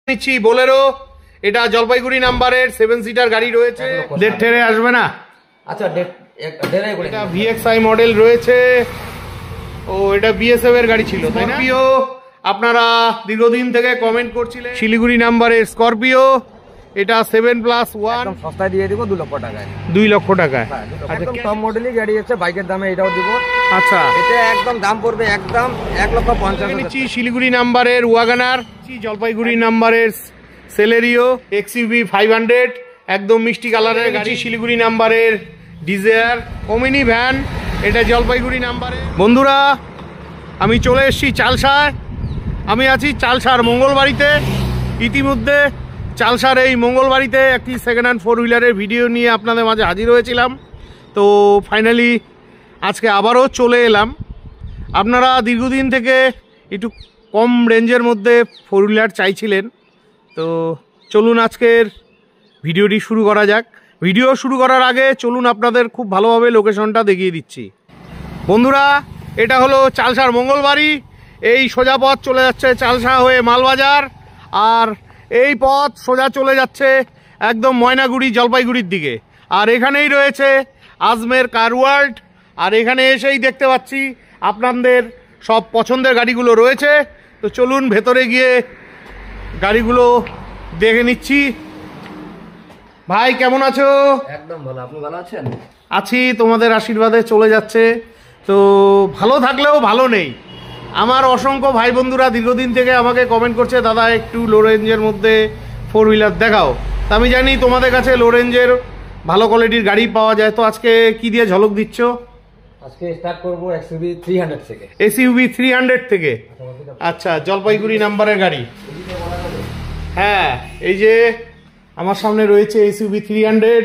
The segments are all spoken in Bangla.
নিচ্ছি বোলেরো, এটা জলপাইগুড়ি নাম্বারের 7 সিটার গাড়ি রয়েছে। দেড় ঠেরে আসবে না? আচ্ছা, এটা VXI মডেল রয়েছে। ও এটা BSF এর গাড়ি ছিল তাই না? স্করপিও, আপনারা দীর্ঘদিন থেকে কমেন্ট করছিলেন। শিলিগুড়ি নাম্বারের স্করপিও, এটা 7+1 সস্তায় দিয়ে দিব 2 লক্ষ টাকায়। 2 লক্ষ টাকায়। একদম টপ মডেলই গাড়ি আছে, বাইকের দামে এটাও দিব। আচ্ছা, এটা একদম দাম পড়বে একদম 1,50,000। শিলিগুড়ি নাম্বারের ওয়াগনার, জলপাইগুড়ি নাম্বারের সেলেরিও XUV 500, একদম মিষ্টি কালারের গাড়ি। শিলিগুড়ি নাম্বারের ডিজায়ার ওমিনি ভ্যান, এটা জলপাইগুড়ি নাম্বারে। বন্ধুরা, আমি চলে এসেছি চালসায়। আমি আছি চালসার মঙ্গলবাড়িতে। ইতিমধ্যে চালসার এই মঙ্গলবাড়িতে একটি সেকেন্ড হ্যান্ড 4 হুইলারের ভিডিও নিয়ে আপনাদের মাঝে হাজির হয়েছিলাম। তো ফাইনালি আজকে আবারও চলে এলাম। আপনারা দীর্ঘদিন থেকে একটু কম রেঞ্জের মধ্যে 4 হুইলার চাইছিলেন, তো চলুন আজকের ভিডিওটি শুরু করা যাক। ভিডিও শুরু করার আগে চলুন আপনাদের খুব ভালোভাবে লোকেশনটা দেখিয়ে দিচ্ছি। বন্ধুরা, এটা হলো চালসার মঙ্গলবাড়ি। এই সোজা পথ চলে যাচ্ছে চালসা হয়ে মালবাজার, আর এই পথ সোজা চলে যাচ্ছে একদম ময়নাগুড়ি জলপাইগুড়ির দিকে। আর এখানেই রয়েছে আজমের কার ওয়ার্ল্ড। আর এখানে এসেই দেখতে পাচ্ছি আপনাদের সব পছন্দের গাড়িগুলো রয়েছে। তো চলুন ভেতরে গিয়ে গাড়িগুলো দেখে নিচ্ছি। ভাই কেমন আছো? একদম ভালো, আপনি ভালো আছেন? আছি, তোমাদের আশীর্বাদে চলে যাচ্ছে। তো ভালো থাকলেও ভালো নেই। আমার অসংখ্য ভাই বন্ধুরা দীর্ঘদিন থেকে আমাকে কমেন্ট করছে, দাদা একটু লো রেঞ্জের মধ্যে 4 হুইলার দেখাও। তা আমি জানি তোমাদের কাছে লো রেঞ্জের ভালো কোয়ালিটির গাড়ি পাওয়া যায়। তো আজকে কি দিয়ে ঝলক দিচ্ছ? আজকে স্টার্ট করব XUV 300 থেকে। XUV 300 থেকে? আচ্ছা, জলপাইগুড়ি নাম্বারের গাড়ি। হ্যাঁ, এই যে আমার সামনে রয়েছে XUV 300,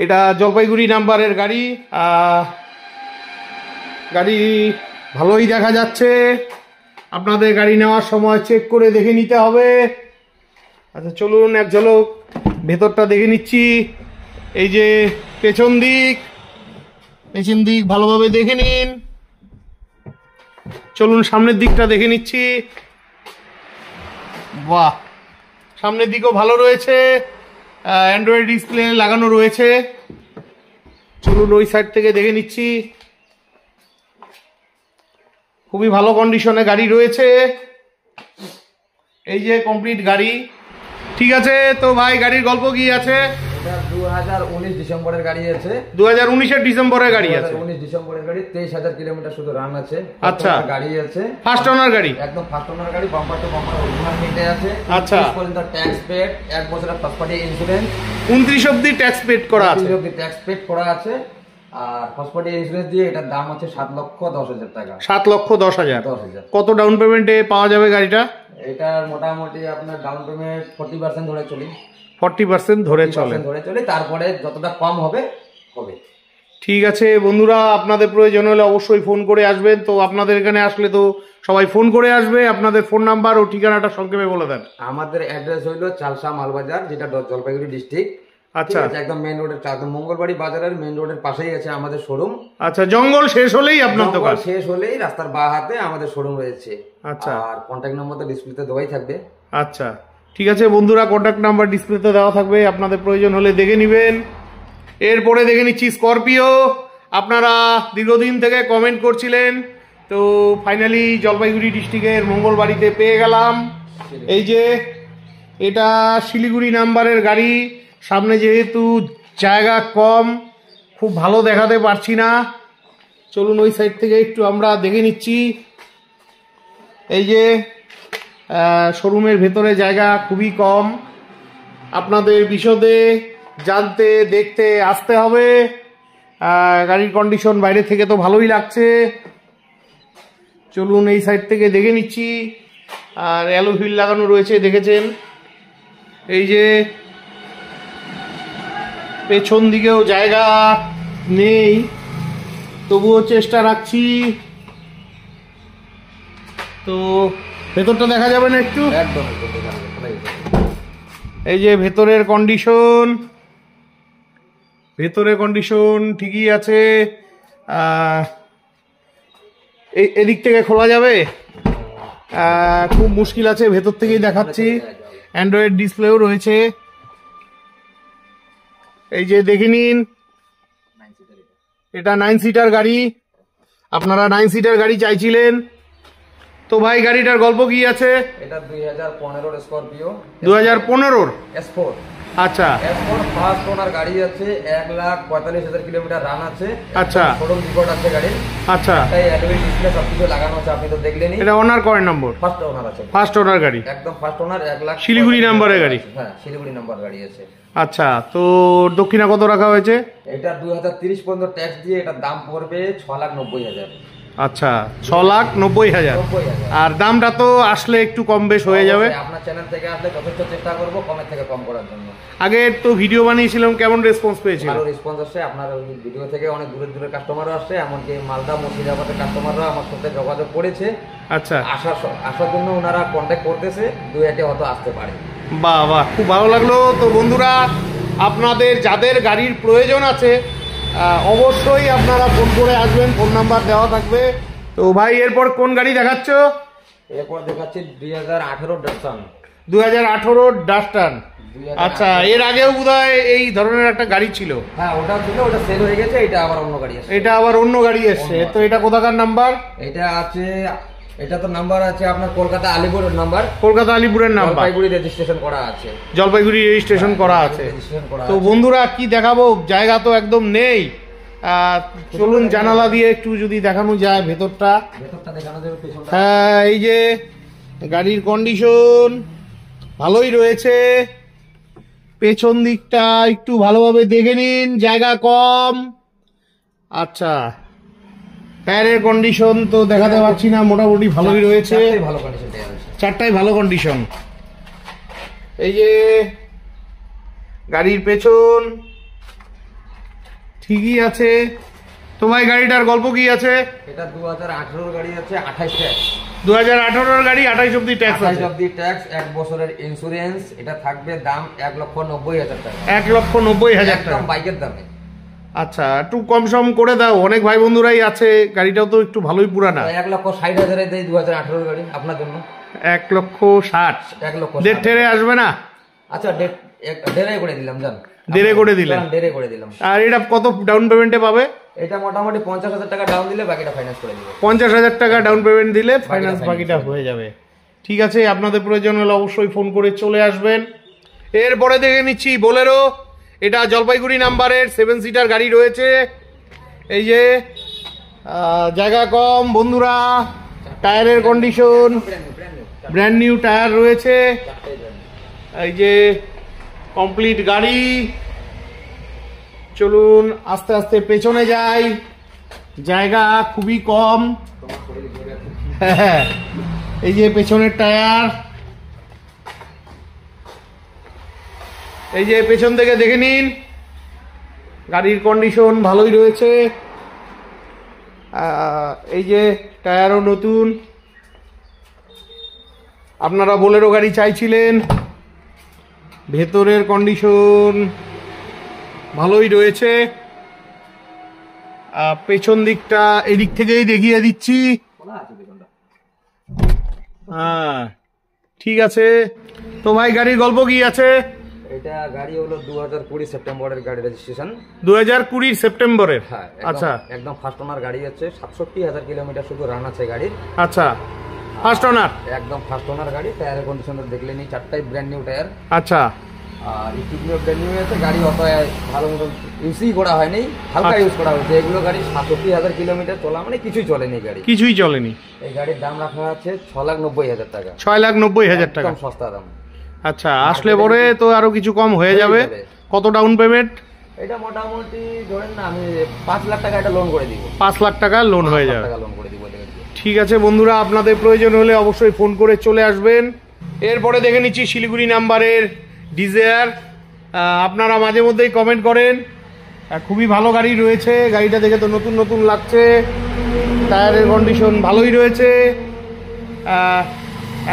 এটা জলপাইগুড়ি নাম্বারের গাড়ি। গাড়ি ভালোই দেখা যাচ্ছে। আপনাদের গাড়ি নেওয়ার সময় চেক করে দেখে নিতে হবে। আচ্ছা চলুন এক ঝলক ভেতরটা দেখে নিচ্ছি। এই যে পেছন দিক ভালোভাবে দেখে নিন। চলুন সামনের দিকটা দেখে নিচ্ছি। বাহ, সামনের দিকও ভালো রয়েছে, অ্যান্ড্রয়েড ডিসপ্লে লাগানো রয়েছে। চলুন ওই সাইড থেকে দেখে নিচ্ছি। খুবই ভালো কন্ডিশনে গাড়ি রয়েছে। এই যে কমপ্লিট গাড়ি। ঠিক আছে, তো ভাই গাড়ির গল্প কি আছে? 2019 ডিসেম্বরের গাড়ি আছে। 2019 ডিসেম্বরের গাড়ি আছে। 2019 ডিসেম্বরের গাড়ি, 23,000 কিলোমিটার শুধু রান আছে। আচ্ছা, গাড়ি আছে ফার্স্ট ওনার গাড়ি, একদম ফার্স্ট ওনার গাড়ি, বাম্পার টু বাম্পার অরিজিনাল মিটে আছে। আচ্ছা, পর্যন্ত ট্যাক্স পেড, 1 বছরের ফার্স্ট পার্টি ইন্স্যুরেন্স, 29 অবধি ট্যাক্স পেড করা আছে। 29 অবধি ট্যাক্স পেড করা আছে। আর ফার্স্ট পার্টি ইন্স্যুরেন্স দিয়ে এটার দাম আছে 7,10,000 টাকা। 7,10,000। কত ডাউন পেমেন্টে পাওয়া যাবে গাড়িটা? এটার মোটামুটি আপনার ডাউন পেমেন্ট 40% ধরে চলি। 40% ধরে চলে, তারপরে যতটা কম হবে। ঠিক আছে বন্ধুরা, আপনাদের প্রয়োজন হলে অবশ্যই ফোন করে আসবেন। তো আপনাদের এখানে আসলে তো সবাই ফোন করে আসবে। আপনাদের ফোন নাম্বার ও ঠিকানাটা সংক্ষেপে বলে দেন। আমাদের অ্যাড্রেস হইলো চালসা মালবাজার, যেটা জলপাইগুড়ি ডিস্ট্রিক্ট। আচ্ছা, একদম মেইন রোডের, একদম মঙ্গলবাড়ি বাজারের মেইন রোডের পাশেই আছে আমাদের শোরুম। আচ্ছা, জঙ্গল শেষ হলেই আপনার দোকান? শেষ হলেই রাস্তার বাঁ হাতে আমাদের শোরুম রয়েছে। আচ্ছা, আর কন্ট্যাক্ট নাম্বার তো ডিসপ্লেতে দেওয়াই থাকবে। আচ্ছা ঠিক আছে বন্ধুরা, কন্ট্যাক্ট নাম্বার ডিসপ্লেতে দেওয়া থাকবে, আপনাদের প্রয়োজন হলে দেখে নেবেন। এরপরে দেখে নিচ্ছি স্করপিও। আপনারা দীর্ঘদিন থেকে কমেন্ট করছিলেন, তো ফাইনালি জলপাইগুড়ি ডিস্ট্রিক্টের মঙ্গলবাড়িতে পেয়ে গেলাম। এই যে এটা শিলিগুড়ি নাম্বারের গাড়ি। সামনে যেহেতু জায়গা কম, খুব ভালো দেখাতে পারছি না। চলুন ওই সাইড থেকে একটু আমরা দেখে নিচ্ছি। এই যে শোরুমের ভেতরে জায়গা খুবই কম। আপনাদের বিশদে জানতে দেখতে আসতে হবে। গাড়ির কন্ডিশন বাইরে থেকে তো ভালোই লাগছে। চলুন এই সাইড থেকে দেখে নিচ্ছি। আর অ্যালো হুইল লাগানো রয়েছে, দেখেছেন। এই যে পেছন দিকেও জায়গা নেই, তবুও চেষ্টা রাখছি। তো ভেতরটা দেখা যাবে না একটু? একদম। এই যে ভেতরের কন্ডিশন ঠিকই আছে। এদিক থেকে খোলা যাবে? খুব মুশকিল আছে, ভেতর থেকেই দেখাচ্ছি। অ্যান্ড্রয়েড ডিসপ্লেও রয়েছে। এই যে দেখে নিন, এটা 9 সিটার গাড়ি। আপনারা 9 সিটার গাড়ি চাইছিলেন তো ভাই গাড়িটার গল্প কি আছে? এটা 2015 স্করপিও, 2015 S4। আচ্ছা S4 ফার্স্ট ওনার গাড়ি আছে, 1,45,000 কিলোমিটার রান আছে। আচ্ছা শোরুম রিপোর্ট আছে গাড়ির। আচ্ছা, তাই অ্যালুমিনিয়াম ডিসপ্লে সবকিছু লাগানো আছে, আপনি তো দেখলেনই। এটা ওনার কয় নম্বর? ফার্স্ট ওনার আছে, ফার্স্ট ওনার গাড়ি, একদম ফার্স্ট ওনার। 1 লাখ শিলিগুড়ি নাম্বারের গাড়ি। হ্যাঁ, শিলিগুড়ি নাম্বার গাড়ি আছে। আচ্ছা, তো দক্ষিণা কত রাখা হয়েছে? এটা 2030 পর্যন্ত ট্যাক্স দিয়ে এটার দাম পড়বে 6,90,000। আচ্ছা, 6,90,000। আর দামটা তো আসলে একটু কম বেশ হয়ে যাবে। আপনার চ্যানেল থেকে আসলে যথেষ্ট চেষ্টা করব কমের থেকে কম করার জন্য। আগে তো ভিডিও বানিয়েছিলাম, কেমন রেসপন্স পেয়েছিল? ভালো রেসপন্স আসছে, আপনার ওই ভিডিও থেকে অনেক দূরের দূরের কাস্টমারও আসছে, এমনকি মালদা মুর্শিদাবাদের কাস্টমাররা আমার সাথে যোগাযোগ করেছে। আচ্ছা, আসার জন্য ওনারা কন্ট্যাক্ট করতেছে, 2-1 হয়তো আসতে পারে। বাহ বাহ, খুব ভালো লাগলো। তো বন্ধুরা, আপনাদের যাদের গাড়ির প্রয়োজন আছে অবশ্যই আপনারা ফোন করে আসবেন, ফোন নাম্বার দেওয়া থাকবে। তো ভাই এরপর কোন গাড়ি দেখাচ্ছ? এরপর দেখাচ্ছি 2018 ডাস্টান। 2018 ডাস্টান। আচ্ছা, এর আগেও বোধহয় এই ধরনের একটা গাড়ি ছিল। হ্যাঁ, ওটা ছিল, ওটা সেল হয়ে গেছে, এটা আবার অন্য গাড়ি আছে। এটা আবার অন্য গাড়ি এসছে। তো এটা কোথাকার নাম্বার? এটা আছে, এটা তো নাম্বার আছে আপনার কলকাতা আলিপুরের নাম্বার। কলকাতা আলিপুরের নাম্বার, জলপাইগুড়ি রেজিস্ট্রেশন করা আছে। জলপাইগুড়ি রেজিস্ট্রেশন করা আছে। তো বন্ধুরা কি দেখাবো, জায়গা তো একদম নেই। চলুন জানালা দিয়ে একটু যদি দেখানো যায় ভেতরটা। দেখানো যাবে পেছনটা। হ্যাঁ, এই যে গাড়ির কন্ডিশন ভালোই রয়েছে। পেছন দিকটা একটু ভালোভাবে দেখে নিন, জায়গা কম। আচ্ছা, টায়ারের কন্ডিশন তো দেখাতে পারছি না, মোটামুটি ভালোই রয়েছে। ভালো কন্ডিশন টায়ার আছে, চারটাই ভালো কন্ডিশন। এই যে গাড়ির পেছন ঠিকই আছে। তো ভাই গাড়িটার গল্প কি আছে? এটা 2018 গাড়ি আছে, 28 ট্যাক্স। 2018 গাড়ি, 28 অব্দি ট্যাক্স আছে। 28 অব্দি ট্যাক্স, 1 বছরের ইন্স্যুরেন্স। এটা থাকবে দাম 1,90,000 টাকা। 1,90,000 টাকা একদম বাইকের দামে। আচ্ছা, একটু কম সম করে দাও, অনেক ভাই বন্ধুরাই আছে। গাড়িটাও তো একটু ভালোই পুরানা। 1,60,000 দেয় 2018 গাড়ি আপনার জন্য। 1,60,000। 1,60,000 দেড় ঠেরে আসবে না? আচ্ছা, দেড়ে করে দিলাম, জান। দেড়ে করে দিলেন? দেড়ে করে দিলাম। আর এটা কত ডাউন পেমেন্টে পাবে? এটা মোটামুটি 50,000 টাকা ডাউন দিলে বাকিটা ফাইন্যান্স করে দিব। 50,000 টাকা ডাউন পেমেন্ট দিলে ফাইন্যান্স বাকিটা হয়ে যাবে। ঠিক আছে, আপনাদের প্রয়োজন হলে অবশ্যই ফোন করে চলে আসবেন। এরপরে দেখে নিচ্ছি বোলেরো। এটা জলপাইগুড়ি নাম্বারের 7 সিটার গাড়ি রয়েছে। এই যে জায়গা কম বন্ধুরা, টায়ারের কন্ডিশন ব্র্যান্ড নিউ টায়ার রয়েছে। এই যে কমপ্লিট গাড়ি। চলুন আস্তে আস্তে পেছনে যাই, জায়গা খুবই কম। হ্যাঁ, এই যে পেছনের টায়ার, এই যে পেছন থেকে দেখে নিন, গাড়ির কন্ডিশন ভালোই রয়েছে। এই যে টায়ারও নতুন। আপনারা বোলেরো গাড়ি চাইছিলেন, ভেতরের কন্ডিশন ভালোই রয়েছে। পেছন দিকটা এদিক থেকেই দেখিয়ে দিচ্ছি। হ্যাঁ, ঠিক আছে। তো ভাই গাড়ির গল্প কি আছে? এটা গাড়ি হলো 2020 সেপ্টেম্বরের গাড়ি, রেজিস্ট্রেশন 2020 সেপ্টেম্বরের। হ্যাঁ, আচ্ছা, একদম ফার্স্ট ওনার গাড়ি আছে, 67,000 কিলোমিটার শুধু রান আছে গাড়ির। আচ্ছা, ফার্স্ট ওনার, একদম ফার্স্ট ওনার গাড়ি। টায়ারের কন্ডিশন দেখলেনি, চারটাই ব্র্যান্ড নিউ টায়ার। আচ্ছা, আর ইকুইপমেন্ট ব্র্যান্ড নিউ আছে। গাড়ি অত ভালো মতো ইউজই করা হয়নি, হালকা ইউজ করা হয়েছে। এগুলো গাড়ি 67,000 কিলোমিটার চলা মানে কিছুই চলেনি গাড়ি, কিছুই চলেনি। এই গাড়ির দাম রাখা আছে 6,90,000 টাকা। 6,90,000 টাকা, একদম সস্তা দাম। আচ্ছা, আসলে পরে তো আরো কিছু কম হয়ে যাবে। কত ডাউন পেমেন্ট? এটা মোটামুটি ধরেন না, আমি 5 লাখ টাকা এটা লোন করে দিব। 5 লাখ টাকা লোন হয়ে যাবে। লোন করে দিব। ঠিক আছে বন্ধুরা, আপনাদের প্রয়োজন হলে অবশ্যই ফোন করে চলে আসবেন। এরপরে দেখে নিচ্ছি শিলিগুড়ি নাম্বারের ডিজায়ার। আপনারা মাঝে মধ্যেই কমেন্ট করেন, খুবই ভালো গাড়ি রয়েছে। গাড়িটা দেখে তো নতুন নতুন লাগছে। টায়ারের কন্ডিশন ভালোই রয়েছে,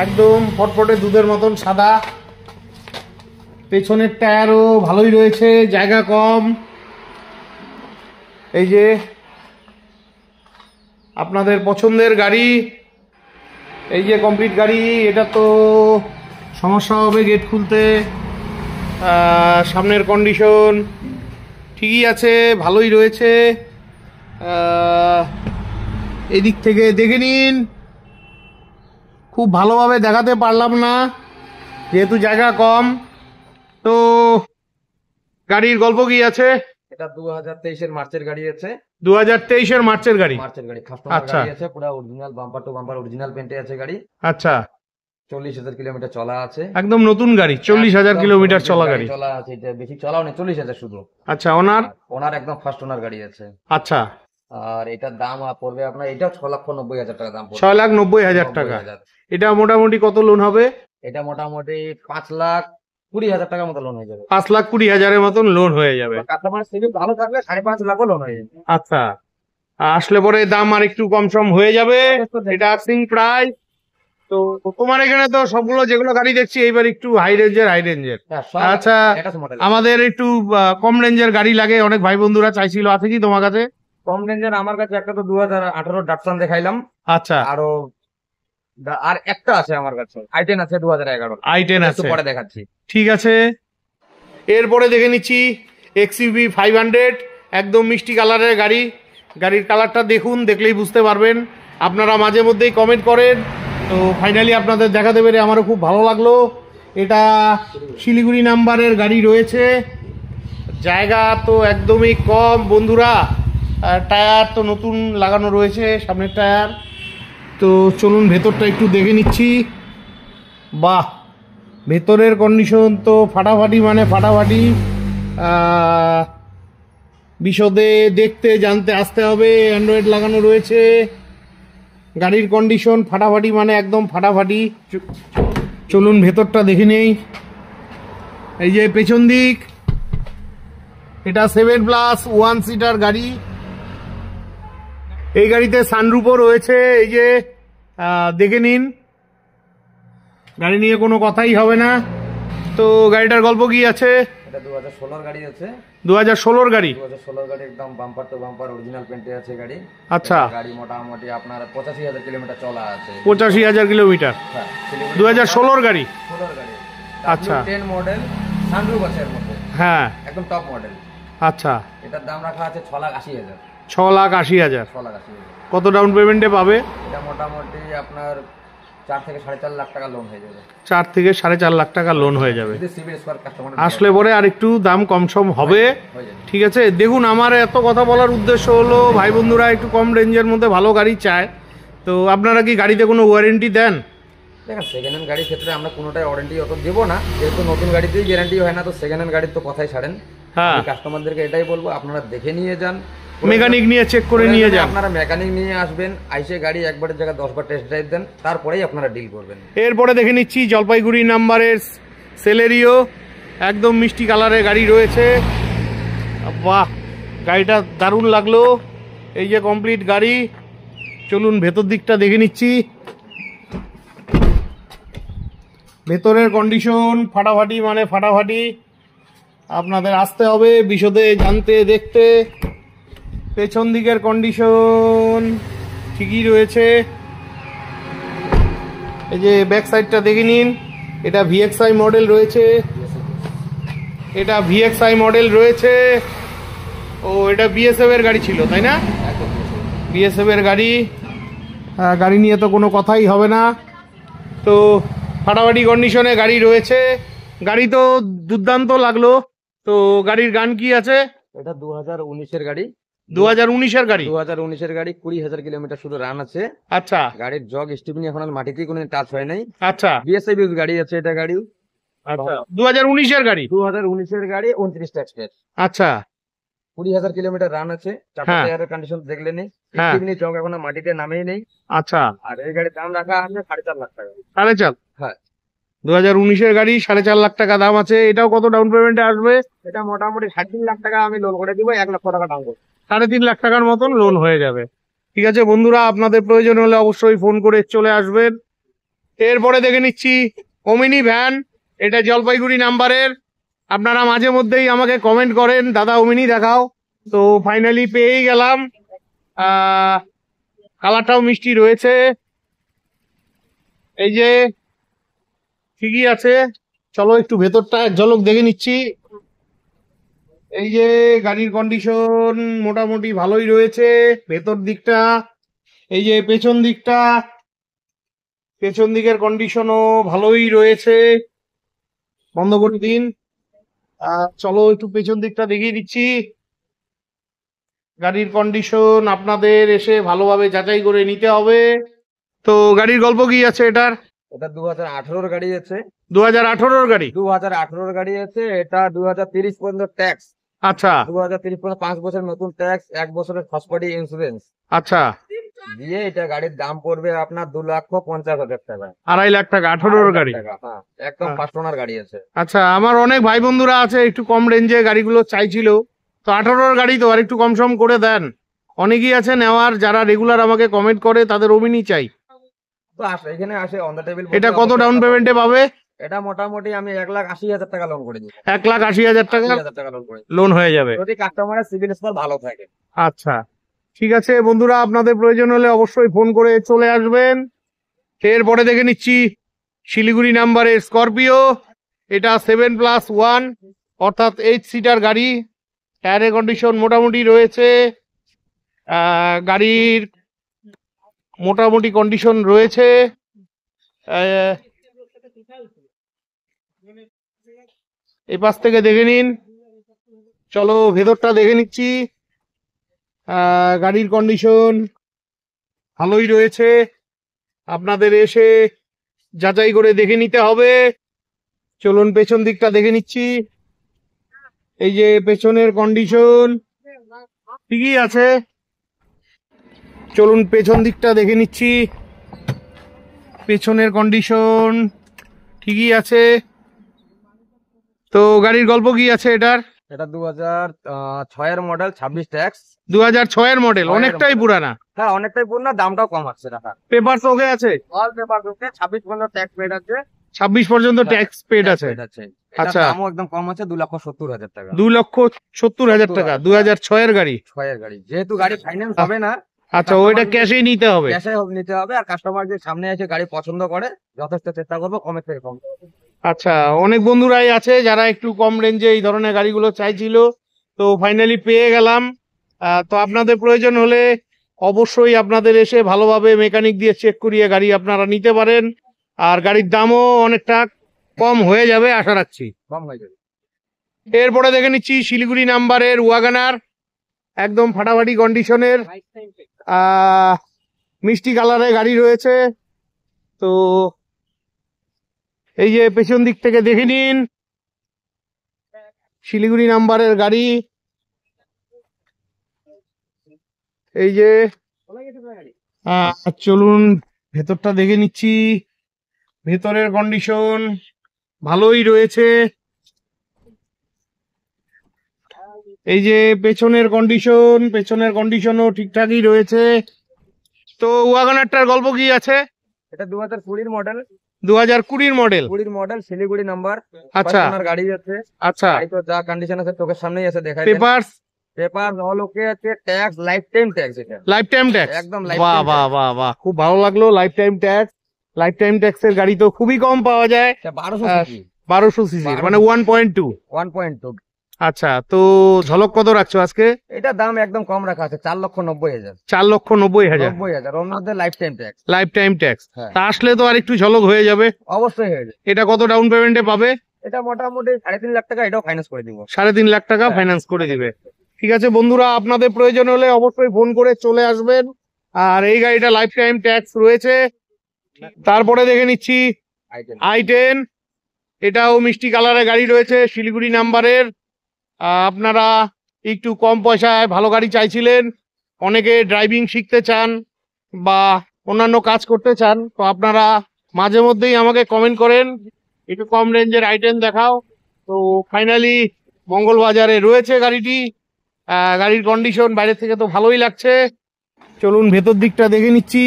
একদম ফটফটে দুধের মতন সাদা। পেছনের টায়ারও ভালোই রয়েছে, জায়গা কম। এই যে আপনাদের পছন্দের গাড়ি, এই যে কমপ্লিট গাড়ি। এটা তো সমস্যা হবে গেট খুলতে। সামনের কন্ডিশন ঠিকই আছে, ভালোই রয়েছে। এদিক থেকে দেখে নিন, খুব ভালোভাবে দেখাতে পারলাম না যেহেতু জায়গা কম। তো গাড়ির গল্প কি আছে? এটা 2023-এর মার্চের গাড়ি আছে। 2023-এর মার্চের গাড়ি। কাস্টমার আচ্ছা গাড়ি আছে, পুরো original, bumper to bumper original পেন্টে আছে গাড়ি। আচ্ছা, 40,000 কিলোমিটার চলা আছে, একদম নতুন গাড়ি। 40,000 কিলোমিটার চলা গাড়ি। চলা আছে, এটা বেশি চলাও নেই, 40,000 শুধু। আচ্ছা, ওনার ওনার একদম ফার্স্ট ওনার গাড়ি আছে। আচ্ছা, আর এটার দাম পড়বে আপনার, এটা 6,90,000 টাকা দাম পড়বে। 6,90,000 টাকা। এটা মোটামুটি কত লোন হবে? এটা মোটামুটি 5,20,000 টাকার মতো লোন হয়ে যাবে। 5,20,000-এর মতন লোন হয়ে যাবে। কাস্টমার সিভিল ভালো থাকলে 5.5 লাখও লোন হয়ে যাবে। আচ্ছা, আসলে পরে দাম আর একটু কম সম হয়ে যাবে। এটা আস্কিং প্রাইস। তো তোমার এখানে তো সবগুলো যেগুলো গাড়ি দেখছি এইবার একটু হাই রেঞ্জের। আচ্ছা, আমাদের একটু কম রেঞ্জের গাড়ি লাগে, অনেক ভাই বন্ধুরা চাইছিল, আছে কি তোমার কাছে? কম রেঞ্জের আমার কাছে একটা তো 2018 ডাটসান দেখাইলাম। আচ্ছা, আর একটা আছে আমার কাছে, i10 আছে 2011। i10 আছে, পরে দেখাচ্ছি। ঠিক আছে। এরপরে দেখে নিচ্ছি XUV 500, একদম মিষ্টি কালারের গাড়ি। গাড়ির কালারটা দেখুন, দেখলেই বুঝতে পারবেন। আপনারা মাঝে মধ্যেই কমেন্ট করেন, তো ফাইনালি আপনাদের দেখাতে পেরে আমারও খুব ভালো লাগলো। এটা শিলিগুড়ি নাম্বারের গাড়ি রয়েছে, জায়গা তো একদমই কম বন্ধুরা। টায়ার তো নতুন লাগানো রয়েছে, সামনের টায়ার। তো চলুন ভেতরটা একটু দেখে নিচ্ছি। বাহ, ভেতরের কন্ডিশন তো ফাটাফাটি, মানে ফাটাফাটি। বিশদে দেখতে জানতে আসতে হবে। অ্যান্ড্রয়েড লাগানো রয়েছে, গাড়ির কন্ডিশন ফাটাফাটি, মানে একদম ফাটাফাটি। চলুন ভেতরটা দেখে নেই। এই যে পেছন দিক, এটা 7+, 1 সিটার গাড়ি। এই গাড়িতে সানরুফও রয়েছে, এই যে দেখে নিন। গাড়ি নিয়ে কোনো কথাই হবে না। তো গাড়িটার গল্প কি আছে? এটা 2016 গাড়ি আছে। 2016 গাড়ি। 2016 গাড়ি, একদম বাম্পার টু বাম্পার অরিজিনাল পেন্টে আছে গাড়ি। আচ্ছা, গাড়ি মোটামুটি আপনার 85,000 কিলোমিটার চলা আছে। 85,000 কিলোমিটার। হ্যাঁ, 2016 গাড়ি। 16 গাড়ি। আচ্ছা, 10 মডেল, সানরুফ আছে এর মধ্যে। হ্যাঁ, একদম টপ মডেল। আচ্ছা, এটার দাম রাখা আছে 6,80,000। 6,80,000। 6,80,000। কত ডাউন পেমেন্টে পাবে? এটা মোটামুটি আপনার 4 থেকে 4.5 লাখ টাকা লোন হয়ে যাবে। 4 থেকে 4.5 লাখ টাকা লোন হয়ে যাবে। যদি সিভিল স্কোর কাস্টমার আসলে পরে আর একটু দাম কম সম হবে। ঠিক আছে, দেখুন আমার এত কথা বলার উদ্দেশ্য হলো ভাই বন্ধুরা একটু কম রেঞ্জের মধ্যে ভালো গাড়ি চায়। তো আপনারা কি গাড়িতে কোনো ওয়ারেন্টি দেন? দেখেন, সেকেন্ড হ্যান্ড গাড়ির ক্ষেত্রে আমরা কোনোটাই ওয়ারেন্টি অত দেবো না, যেহেতু নতুন গাড়িতেই গ্যারান্টি হয় না, তো সেকেন্ড হ্যান্ড গাড়ির তো কথাই ছাড়েন। হ্যাঁ, কাস্টমারদেরকে এটাই বলবো, আপনারা দেখে নিয়ে যান, মেকানিক নিয়ে চেক করে নিয়ে যান। আপনারা মেকানিক নিয়ে আসবেন, আইসে গাড়ি একবারের জায়গায় 10 বার টেস্ট ড্রাইভ দেন, তারপরেই আপনারা ডিল করবেন। এরপরে দেখে নিচ্ছি জলপাইগুড়ি নাম্বারের সেলেরিও, একদম মিষ্টি কালারের গাড়ি রয়েছে। বাহ, গাড়িটা দারুণ লাগলো। এই যে কমপ্লিট গাড়ি। চলুন ভেতর দিকটা দেখে নিচ্ছি। ভেতরের কন্ডিশন ফাটাফাটি, মানে ফাটাফাটি। আপনাদের আসতে হবে বিশদে জানতে দেখতে। পেছন দিকের কন্ডিশন ঠিকই রয়েছে। এই যে ব্যাক সাইডটা দেখে নিন, এটা VXI মডেল রয়েছে। এটা VXI মডেল রয়েছে। ও, এটা BSF এর গাড়ি ছিল তাই না? BSF এর গাড়ি। গাড়ি নিয়ে তো কোনো কথাই হবে না। তো ফাটাফাটি কন্ডিশনে গাড়ি রয়েছে। গাড়ি তো দুর্দান্ত লাগলো। তো গাড়ির গান কি আছে? এটা 2019-এর গাড়ি। 2019-এর গাড়ি। 2019-এর গাড়ি, 20,000 কিলোমিটার শুধু রান আছে। আচ্ছা, গাড়ির জগ স্টিপনি এখন আর মাটিতেই কোনো টাচ হয় নাই। আচ্ছা, BSI ইউজ গাড়ি আছে এটা গাড়ি। আচ্ছা, 2019-এর গাড়ি। 2019-এর গাড়ি, 29টা এক্সপ্রেস। আচ্ছা, 20,000 কিলোমিটার রান আছে। চারটা টায়ারের কন্ডিশন দেখলে নেই, স্টিপনি জগ এখনো মাটিতে নামেই নেই। আচ্ছা, আর এই গাড়ির দাম রাখা আছে 4.5 লাখ টাকা। 4.5? হ্যাঁ, 2019-এর গাড়ি, 4.5 লাখ টাকা দাম আছে। এটাও কত ডাউন পেমেন্টে আসবে? এটা মোটামুটি 3.5 লাখ টাকা আমি লোন করে দিব, 1 লক্ষ টাকা ডাউন করব। 3.5 লাখ টাকার মতন লোন হয়ে যাবে। ঠিক আছে বন্ধুরা, আপনাদের প্রয়োজন হলে অবশ্যই ফোন করে চলে আসবেন। এরপরে দেখে নিচ্ছি ওমিনি ভ্যান। এটা জলপাইগুড়ি নাম্বারের। আপনারা মাঝে মধ্যেই আমাকে কমেন্ট করেন, দাদা ওমিনি দেখাও। তো ফাইনালি পেয়েই গেলাম। কালারটাও মিষ্টি রয়েছে। এই যে ঠিকই আছে। চলো একটু ভেতরটা এক ঝলক দেখে নিচ্ছি। এই যে গাড়ির কন্ডিশন মোটামুটি ভালোই রয়েছে ভেতর দিকটা। এই যে পেছন দিকের কন্ডিশনও ভালোই রয়েছে। বন্ধ করে দিন। চলো একটু পেছন দিকটা দেখিয়ে দিচ্ছি। গাড়ির কন্ডিশন আপনাদের এসে ভালোভাবে যাচাই করে নিতে হবে। তো গাড়ির গল্প কি আছে এটার? এটা 2018 গাড়ি আছে। 2018 গাড়ি? 2018 গাড়ি আছে। এটা 2030 পর্যন্ত ট্যাক্স। আচ্ছা। 2030 পর্যন্ত 5 বছর নতুন ট্যাক্স, 1 বছরের ফার্স্ট পার্টি ইন্স্যুরেন্স আচ্ছা। দিয়ে এটা গাড়ির দাম পড়বে আপনার 2,50,000 টাকা। 2.5 লাখ টাকা 18 গাড়ি? হ্যাঁ, একদম ফার্স্ট ওনার গাড়ি আছে। আচ্ছা, আমার অনেক ভাই বন্ধুরা আছে একটু কম রেঞ্জে গাড়িগুলো চাইছিল, তো 18 গাড়ি তো আর একটু কম সম করে দেন। অনেকেই আছে নেওয়ার, যারা রেগুলার আমাকে কমেন্ট করে তাদের ওমিনি চাই। তো এখানে আসে অন দ্য টেবিল। এটা কত ডাউন পেমেন্টে পাবে? এটা মোটামুটি আমি 1,80,000 টাকা লোন করে দিব। 1,80,000 টাকা লোন হয়ে যাবে যদি কাস্টমারের সিভিল স্কোর ভালো থাকে। আচ্ছা ঠিক আছে বন্ধুরা, আপনাদের প্রয়োজন হলে অবশ্যই ফোন করে চলে আসবেন। এরপরে দেখে নিচ্ছি শিলিগুড়ি নাম্বারের স্করপিও। এটা 7+1 অর্থাৎ 8 সিটার গাড়ি। টায়ারের কন্ডিশন মোটামুটি রয়েছে। গাড়ির মোটামুটি কন্ডিশন রয়েছে। এই পাশ থেকে দেখে নিন। চলো ভেতরটা দেখে নিচ্ছি। গাড়ির কন্ডিশন ভালোই রয়েছে, আপনাদের এসে যাচাই করে দেখে নিতে হবে। চলুন পেছন দিকটা দেখে নিচ্ছি। এই যে পেছনের কন্ডিশন ঠিকই আছে। চলুন পেছন দিকটা দেখে নিচ্ছি। পেছনের কন্ডিশন ঠিকই আছে। তো গাড়ির গল্প কি আছে এটার? এটা 2006 এর মডেল, 26 ট্যাক্স। 2006 এর মডেল, অনেকটাই পুরানা। হ্যাঁ, অনেকটাই পুরানা, দামটাও কম আছে টাকা। পেপারস ওকে আছে? অল পেপার ওকে। 26 পর্যন্ত ট্যাক্স পেড আছে। 26 পর্যন্ত ট্যাক্স পেড আছে। আচ্ছা, দামও একদম কম আছে, 2,70,000 টাকা। 2,70,000 টাকা 2006 এর গাড়ি। 6 এর গাড়ি, যেহেতু গাড়ি ফাইন্যান্স হবে না। আচ্ছা, ওইটা ক্যাশেই নিতে হবে? ক্যাশে নিতে হবে। আর কাস্টমার যে সামনে এসে গাড়ি পছন্দ করে, যথেষ্ট চেষ্টা করবো কমের থেকে কম। আচ্ছা, অনেক বন্ধুরাই আছে যারা একটু কম রেঞ্জে এই ধরনের গাড়িগুলো চাইছিল, তো ফাইনালি পেয়ে গেলাম। তো আপনাদের প্রয়োজন হলে অবশ্যই আপনাদের এসে ভালোভাবে মেকানিক দিয়ে চেক করিয়ে গাড়ি আপনারা নিতে পারেন। আর গাড়ির দামও অনেকটা কম হয়ে যাবে আশা রাখছি। কম হয়ে যাবে। এরপরে দেখে নিচ্ছি শিলিগুড়ি নাম্বারের ওয়াগনার, একদম ফাটাফাটি কন্ডিশনের, মিষ্টি কালারের গাড়ি রয়েছে। তো এই যে পেছন দিক থেকে দেখে নিন, শিলিগুড়ি নাম্বারের গাড়ি। এই যে চলুন ভেতরটা দেখে নিচ্ছি। ভেতরের কন্ডিশন ভালোই রয়েছে। এই যে পেছনের কন্ডিশনও ঠিকঠাকই রয়েছে। তো ওয়াগনারটার গল্প কি আছে? এটা 2020 model. 2020 model? 20 model, Siliguri number. আচ্ছা, গাড়ি আছে। আচ্ছা, তো যা কন্ডিশন আছে চোখের সামনেই আছে, দেখাই। পেপার অল ওকে আছে। Tax life time tax. এটা লাইফ টাইম ট্যাক্স, একদম লাইফ টাইম। বাহ বাহ বাহ, খুব ভালো লাগলো। লাইফ টাইম ট্যাক্সের গাড়ি তো খুবই কম পাওয়া যায়। 1200 সিসি মানে 1.2। আচ্ছা, তো ঝলক কত রাখছো আজকে? এটা দাম একদম কম রাখা আছে, 4,90,000। 4,90,000? ওর মধ্যে লাইফ টাইম ট্যাক্স। তা আসলে তো আর একটু ঝলক হয়ে যাবে। অবশ্যই হয়ে যাবে। এটা কত ডাউন পেমেন্টে পাবে? এটা মোটামুটি 3.5 লাখ টাকা। এটাও ফাইন্যান্স করে দিব। 3.5 লাখ টাকা ফাইন্যান্স করে দিবে। ঠিক আছে বন্ধুরা, আপনাদের প্রয়োজন হলে অবশ্যই ফোন করে চলে আসবেন। আর এই গাড়িটা লাইফ টাইম ট্যাক্স রয়েছে। তারপরে দেখে নিচ্ছি i10। এটাও মিষ্টি কালারের গাড়ি রয়েছে, শিলিগুড়ি নাম্বারের। আপনারা একটু কম পয়সায় ভালো গাড়ি চাইছিলেন, অনেকে ড্রাইভিং শিখতে চান বা অন্যান্য কাজ করতে চান, তো আপনারা মাঝে মধ্যেই আমাকে কমেন্ট করেন একটু কম রেঞ্জের i10 দেখাও। তো ফাইনালি মঙ্গলবাজারে রয়েছে গাড়িটি। গাড়ির কন্ডিশন বাইরে থেকে তো ভালোই লাগছে। চলুন ভেতর দিকটা দেখে নিচ্ছি।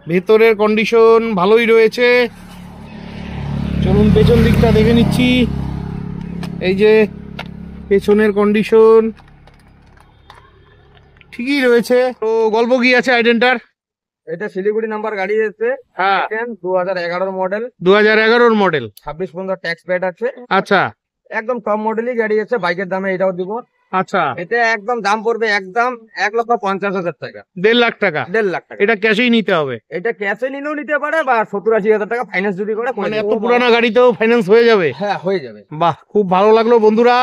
ভেতরের কন্ডিশন ভালোই রয়েছে। চলুন পেছন দিকটা দেখে নিচ্ছি। এই যে পেছনের কন্ডিশন ঠিকই রয়েছে। তো গল্প কি আছে i10টার? এটা শিলিগুড়ি নাম্বার গাড়ি এসছে। হ্যাঁ 2011 মডেল, 2011 মডেল। 26 ট্যাক্স পেড আছে। আচ্ছা একদম টপ মডেলই গাড়ি আছে, বাইকের দামে এটাও দিব। আচ্ছা, এটা একদম দাম পড়বে একদম 1,50,000 টাকা। 1.5 লাখ টাকা। 1.5 লাখ টাকা। এটা ক্যাশেই নিতে হবে? এটা ক্যাশে নিলেও নিতে পারে বা 70-80 হাজার টাকা ফাইন্যান্স যদি করে মানে এত পুরানা গাড়িতেও ফাইন্যান্স হয়ে যাবে? হ্যাঁ হয়ে যাবে। বাহ, খুব ভালো লাগলো বন্ধুরা।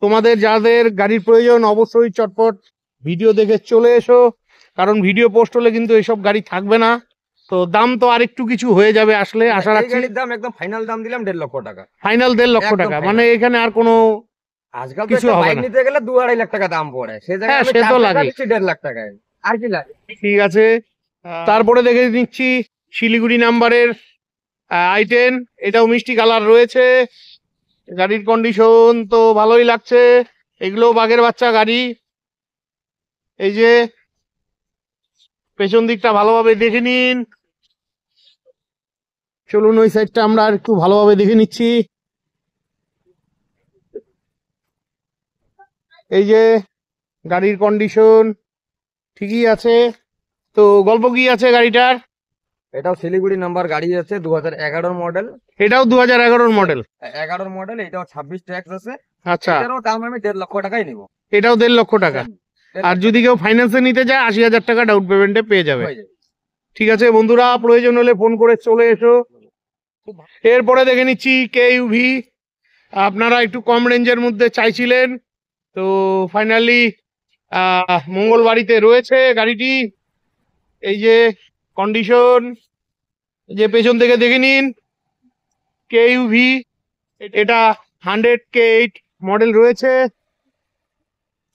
তোমাদের যাদের গাড়ির প্রয়োজন অবশ্যই চটপট ভিডিও দেখে চলে এসো, কারণ ভিডিও পোস্ট হলে কিন্তু এইসব গাড়ি থাকবে না। তো দাম তো আরেকটু কিছু হয়ে যাবে আসলে, আশা এই রাখছি। গাড়ির দাম একদম ফাইনাল দাম দিলাম 1.5 লক্ষ টাকা। ফাইনাল 1.5 লক্ষ একদম টাকা, final। মানে এখানে আর কোনো আজকাল তো কিছু একটা হবে বাইক না। নিতে গেলে 2-2.5 লাখ টাকা দাম পড়ে, সেই জায়গায় হ্যাঁ, আমি সে তো 4 টাকা লাগে। দিচ্ছি 1.5 লাখ টাকায়। আর কি লাগে? ঠিক আছে। তারপরে দেখে নিচ্ছি শিলিগুড়ি নাম্বারের i10, এটাও মিষ্টি কালার রয়েছে। গাড়ির কন্ডিশন তো ভালোই লাগছে, এগুলো বাঘের বাচ্চা গাড়ি। এই যে পেছন দিকটা ভালোভাবে দেখে নিন। চলুন ওই সাইডটা আমরা আর একটু ভালোভাবে দেখে নিচ্ছি। এই যে গাড়ির কন্ডিশন ঠিকই আছে। তো গল্প কি আছে গাড়িটার? এটাও শিলিগুড়ি নাম্বার গাড়ি আছে, 2011 মডেল। এটাও 2011 মডেল। 11 মডেল, এটাও 26 ট্যাক্স আছে। আচ্ছা, এটারও দাম আমি 1.5 লক্ষ টাকাই নিব। এটাও 1.5 লক্ষ টাকা। আর যদি কেউ ফাইন্যান্সে নিতে চায় 80,000 টাকা ডাউন পেমেন্টে পেয়ে যাবে। হয়ে যাবে। ঠিক আছে বন্ধুরা, প্রয়োজন হলে ফোন করে চলে এসো। এরপরে দেখে নিচ্ছি কেইউভি। আপনারা একটু কম রেঞ্জের মধ্যে চাইছিলেন, তো ফাইনালি মঙ্গলবাড়িতে রয়েছে গাড়িটি। এই যে কন্ডিশন, যে পেছন থেকে দেখে নিন, কেইউভি। এটা 100K8 মডেল রয়েছে।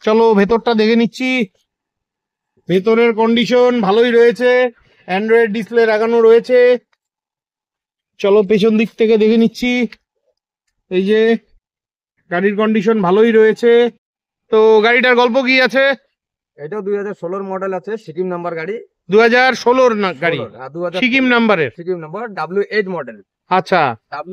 চলো ভেতরটা দেখে নিচ্ছি। ভেতরের কন্ডিশন ভালোই রয়েছে, অ্যান্ড্রয়েড ডিসপ্লে লাগানো রয়েছে। চলো পেছন দিক থেকে দেখে নিচ্ছি। এই যে গাড়ির কন্ডিশন ভালোই রয়েছে। তো গাড়িটার গল্প কি আছে? এটাও 2016 মডেল আছে, সিকিম নাম্বার গাড়ি। 2016 গাড়ি, 2000 সিকিম নাম্বারের। Sikkim number W8 model. আচ্ছা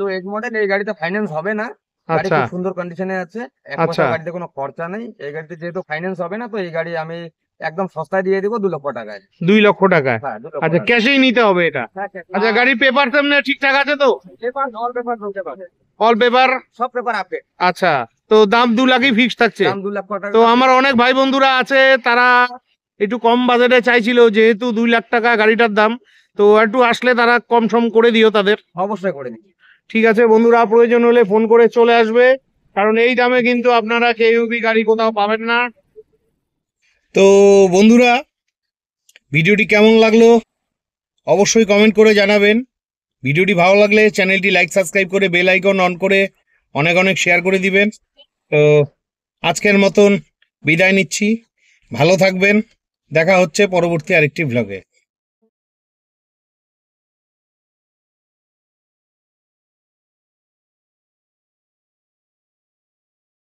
W8 মডেল, এই গাড়িতে ফাইন্যান্স হবে না। গাড়ি আচ্ছা খুব সুন্দর কন্ডিশনে আছে, এক আচ্ছা। পয়সা গাড়িতে কোনো খরচা নেই। এই গাড়িতে যেহেতু ফাইন্যান্স হবে না, তো এই গাড়ি আমি একদম সস্তায় দিয়ে দিব 2 লক্ষ টাকায়। 2 লক্ষ টাকা। হ্যাঁ 2 লক্ষ আচ্ছা, টাকা। ক্যাশেই নিতে হবে এটা? আচ্ছা, গাড়ির পেপার সামনে ঠিকঠাক আছে তো? পেপার অল পেপার বলতে পারে, অল পেপার সব পেপার আপডেট। আচ্ছা, তো দাম 2 লাখই ফিক্স থাকছে? দাম 2 লক্ষ টাকা। তো আমার অনেক ভাই বন্ধুরা আছে, তারা একটু কম বাজেটে চাইছিল, যেহেতু 2 লাখ টাকা গাড়িটার দাম, তো একটু আসলে তারা কম সম করে দিও তাদের। অবশ্যই করে দিচ্ছি। ঠিক আছে বন্ধুরা, প্রয়োজন হলে ফোন করে চলে আসবে, কারণ এই দামে কিন্তু আপনারা কেইউভি গাড়ি কোথাও পাবেন না। তো বন্ধুরা, ভিডিওটি কেমন লাগলো অবশ্যই কমেন্ট করে জানাবেন। ভিডিওটি ভালো লাগলে চ্যানেলটি লাইক সাবস্ক্রাইব করে বেল আইকন অন করে অনেক অনেক শেয়ার করে দিবেন। তো আজকের মতন বিদায় নিচ্ছি, ভালো থাকবেন, দেখা হচ্ছে পরবর্তী আরেকটি ভ্লগে।